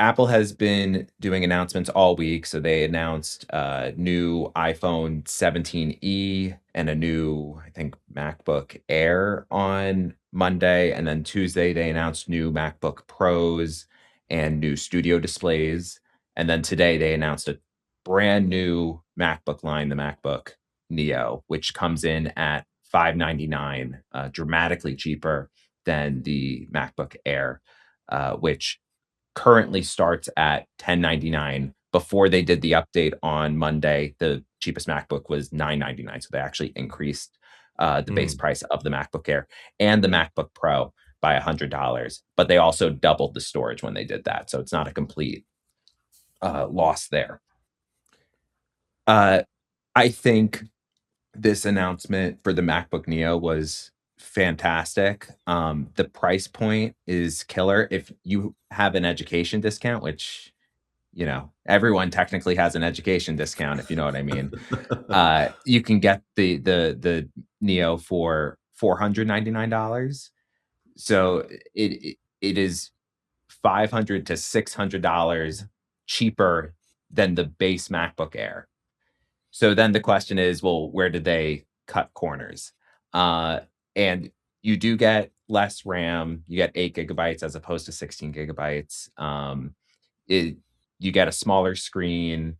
Apple has been doing announcements all week. So they announced new iPhone 17e and a new, I think, MacBook Air on Monday. And then Tuesday, they announced new MacBook Pros and new studio displays. And then today, they announced a brand new MacBook line, the MacBook Neo, which comes in at $599, dramatically cheaper than the MacBook Air, which currently starts at 1099. Before they did the update on Monday, the cheapest MacBook was 999. So they actually increased the base Mm. price of the MacBook Air and the MacBook Pro by $100. But they also doubled the storage when they did that. So it's not a complete loss there. Uh, I think this announcement for the MacBook Neo was fantastic. The price point is killer. If you have an education discount, which everyone technically has an education discount, if you know what I mean. You can get the Neo for $499. So it is $500 to $600 cheaper than the base MacBook Air. So then the question is, well, where did they cut corners? And you do get less RAM. You get 8 GB as opposed to 16 GB. It You get a smaller screen.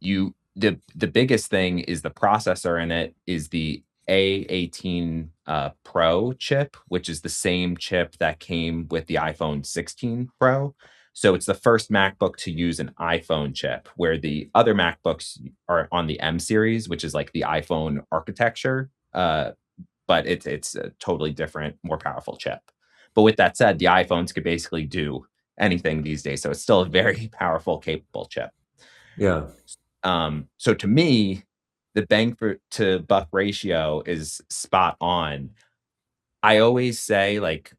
The biggest thing is the processor in it is the A18 Pro chip, which is the same chip that came with the iPhone 16 Pro. So it's the first MacBook to use an iPhone chip, where the other MacBooks are on the M series, which is like the iPhone architecture, but it's a totally different, more powerful chip. But with that said, the iPhones could basically do anything these days, so it's still a very powerful, capable chip. Yeah. So to me, the bang for to buck ratio is spot on. I always say, like,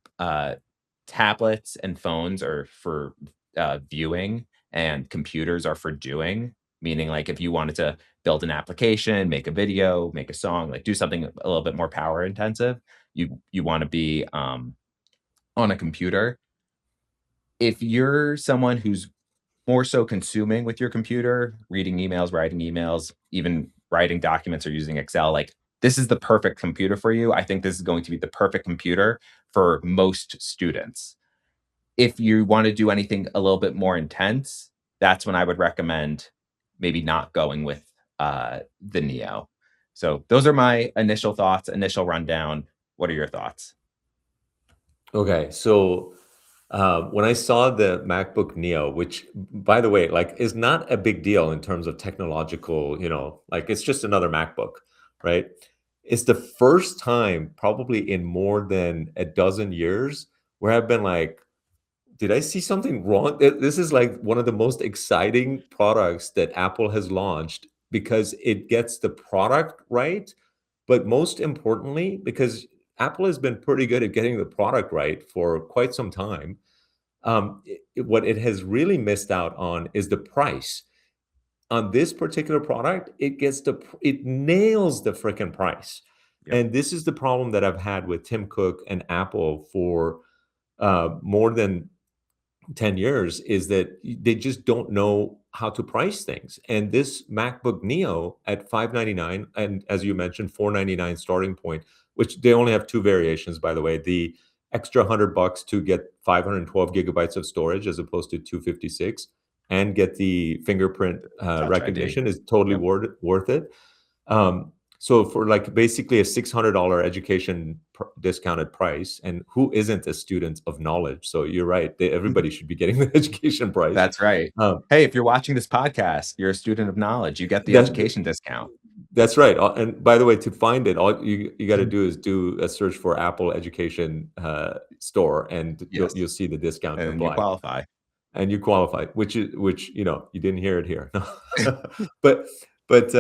tablets and phones are for viewing, and computers are for doing. Meaning, like, if you wanted to build an application, make a video, make a song, like do something a little bit more power intensive, you want to be on a computer. If you're someone who's more so consuming with your computer, reading emails, writing emails, even writing documents or using Excel, like, this is the perfect computer for you. I think this is going to be the perfect computer for most students. If you want to do anything a little bit more intense, that's when I would recommend maybe not going with the Neo. So those are my initial thoughts, initial rundown. What are your thoughts? Okay. So when I saw the MacBook Neo, which by the way, like is not a big deal in terms of technological, like it's just another MacBook, right? It's the first time probably in more than a dozen years where I've been like, did I see something wrong? This is like one of the most exciting products that Apple has launched because it gets the product right, but most importantly, because Apple has been pretty good at getting the product right for quite some time. What it has really missed out on is the price. On this particular product, it nails the freaking price. Yep. And this is the problem that I've had with Tim Cook and Apple for more than 10 years is that they just don't know how to price things. And this MacBook Neo at 599, and as you mentioned, 499 starting point, which they only have two variations, by the way. The extra $100 to get 512 gigabytes of storage as opposed to 256 and get the fingerprint Touch ID. recognition is totally Yep. worth it. So for like basically a $600 education discounted price, and who isn't a student of knowledge? So you're right; everybody should be getting the education price. That's right. Um, Hey, if you're watching this podcast, you're a student of knowledge. You get the that education discount. that's right. And by the way, to find it, all you got to do is do a search for Apple Education Store, and Yes, you'll see the discount and you apply, qualify. and you qualify. Which you didn't hear it here, but but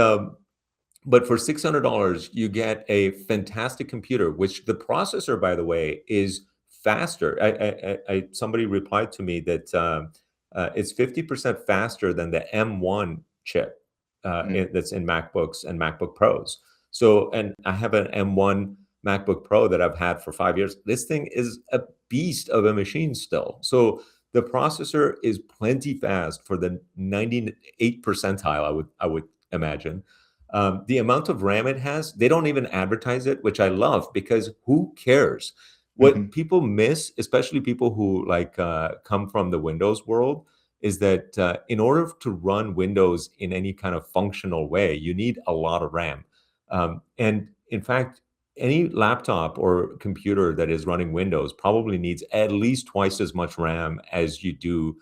but for $600, you get a fantastic computer, which the processor, by the way, is faster. Somebody replied to me that it's 50% faster than the M1 chip Mm. that's in MacBooks and MacBook Pros. So, and I have an M1 MacBook Pro that I've had for 5 years. This thing is a beast of a machine still. So The processor is plenty fast for the 98th percentile, I would imagine. The amount of RAM it has, they don't even advertise it, which I love because who cares? What Mhm. people miss, especially people who like come from the Windows world, is that in order to run Windows in any kind of functional way, you need a lot of RAM. And in fact, any laptop or computer that is running Windows probably needs at least twice as much RAM as you do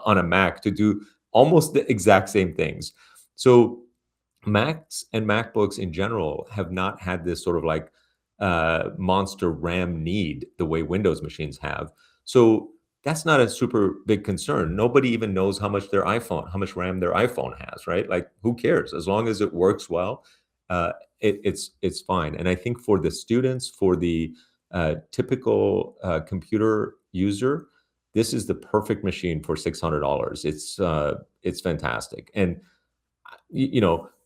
on a Mac to do almost the exact same things. So Macs and MacBooks in general have not had this sort of like monster RAM need the way Windows machines have. So that's not a super big concern. Nobody even knows how much RAM their iPhone has, right? Like, who cares? As long as it works well, it's fine. And I think for the students, for the typical computer user, this is the perfect machine for $600. It's fantastic. And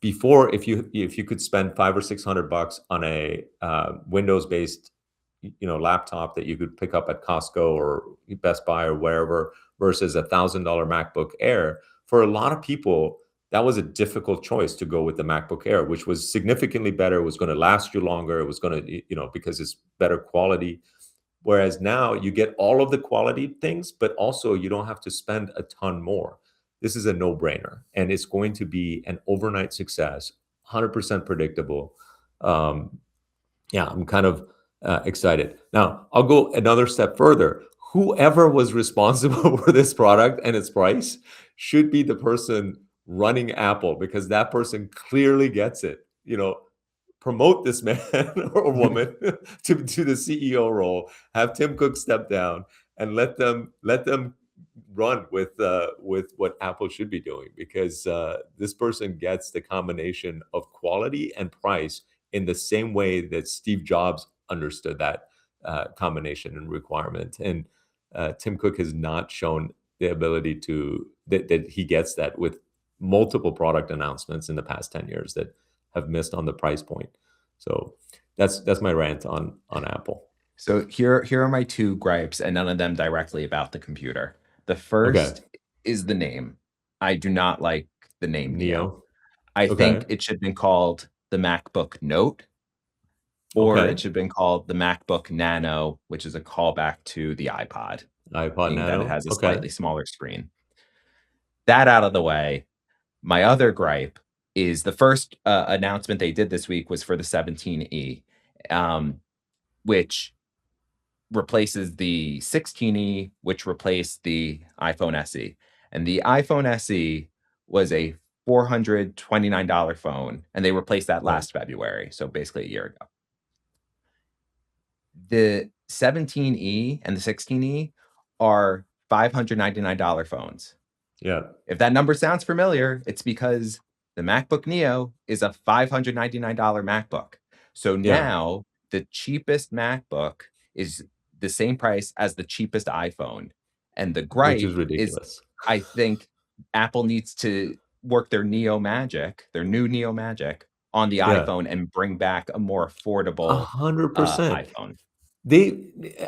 before, if you could spend 500 or 600 bucks on a Windows based laptop that you could pick up at Costco or Best Buy or wherever versus $1,000 MacBook Air, for a lot of people that was a difficult choice to go with the MacBook Air, which was significantly better. It was going to last you longer. It was going to, because it's better quality. Whereas now you get all of the quality things, but also you don't have to spend a ton more. This is a no-brainer, and it's going to be an overnight success, 100% predictable. Um, yeah, I'm kind of excited. Now, I'll go another step further. Whoever was responsible for this product and its price should be the person running Apple, because that person clearly gets it. Promote this man or woman to the CEO role. Have Tim Cook step down and let them run with what Apple should be doing, because this person gets the combination of quality and price in the same way that Steve Jobs understood that combination and requirement. And Tim Cook has not shown the ability that he gets that with multiple product announcements in the past 10 years that have missed on the price point. So that's my rant on Apple. So here are my two gripes, and none of them directly about the computer. The Okay. first is the name. I do not like the name Neo. Neo. I think Okay. it should have been called the MacBook Note, or it Okay. should have been called the MacBook Nano, which is a callback to the iPod, iPod being that it Nano. has a Okay. slightly smaller screen. That out of the way, my other gripe is the first announcement they did this week was for the 17E, which replaces the 16E, which replaced the iPhone SE. And the iPhone SE was a $429 phone, and they replaced that Right. last February, so basically a year ago. The 17E and the 16E are $599 phones. Yeah. If that number sounds familiar, it's because the MacBook Neo is a $599 MacBook. So Yeah. now the cheapest MacBook is the same price as the cheapest iPhone. And the Which is gripe is, ridiculous. I think Apple needs to work their Neo Magic, their new Neo Magic on the Yeah. iPhone and bring back a more A affordable 100%. iPhone. They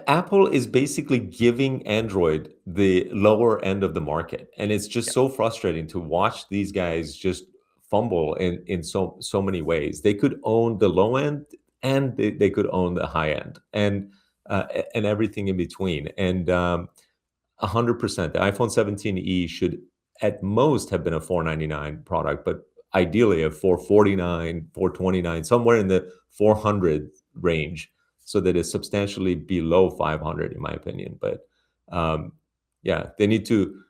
Apple is basically giving Android the lower end of the market, and it's just Yeah. so frustrating to watch these guys just fumble in so many ways. They could own the low end, and they could own the high end, and everything in between. And 100%. The iPhone 17e should at most have been a 499 product, but ideally a 449, 429, somewhere in the 400 range, so that it's substantially below 500, in my opinion. But yeah, they need to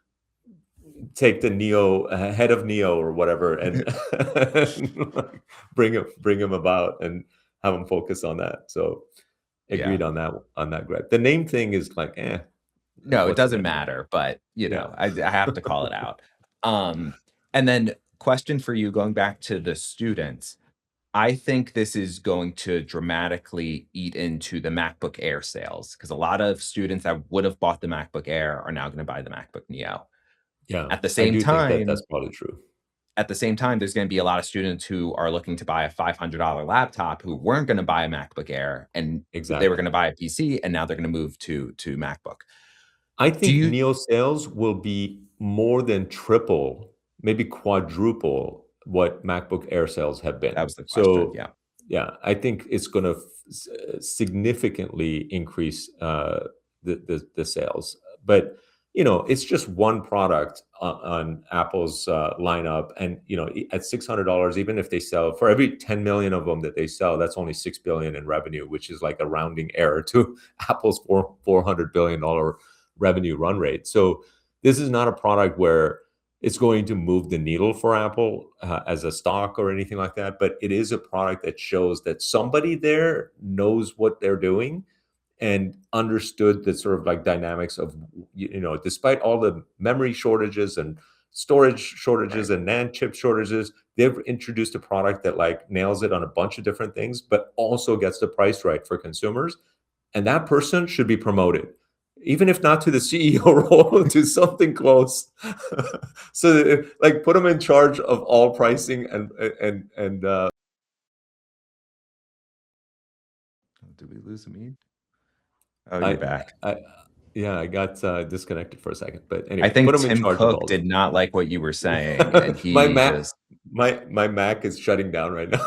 take the Neo head of Neo or whatever, and bring him about and have him focus on that. So Yeah. agreed on that, Greg. The name thing is like, No, it what's it doesn't gonna do? matter, but, Yeah. I have to call it out. Um, and then question for you, going back to the students. I think this is going to dramatically eat into the MacBook Air sales, because a lot of students that would have bought the MacBook Air are now gonna buy the MacBook Neo. Yeah, At the I same do think that time that's probably true. there's gonna be a lot of students who are looking to buy a $500 laptop who weren't gonna buy a MacBook Air, and they were Exactly. gonna buy a PC, and now they're gonna move to MacBook. I Do think you Neo sales will be more than triple, maybe quadruple what MacBook Air sales have That been. was the question, So, yeah. yeah, I think it's gonna significantly increase, the sales. But, it's just one product on Apple's, lineup, and, at $600, even if they sell for every 10,000,000 of them that they sell, that's only $6 billion in revenue, which is like a rounding error to Apple's $400 billion revenue run rate. So this is not a product where it's going to move the needle for Apple as a stock or anything like that, but it is a product that shows that somebody there knows what they're doing and understood the sort of like dynamics of, despite all the memory shortages and storage shortages Right. and NAND chip shortages, they've introduced a product that like nails it on a bunch of different things, but also gets the price right for consumers. And that person should be promoted, even if not to the CEO role, to something close. So, like, put them in charge of all pricing and. Did we lose me? Oh, you're I, back. I, yeah, I got disconnected for a second, but I anyway, put think them in Tim charge of Cook all this. did not like what you were saying, and my he Mac, just my Mac is shutting down right now.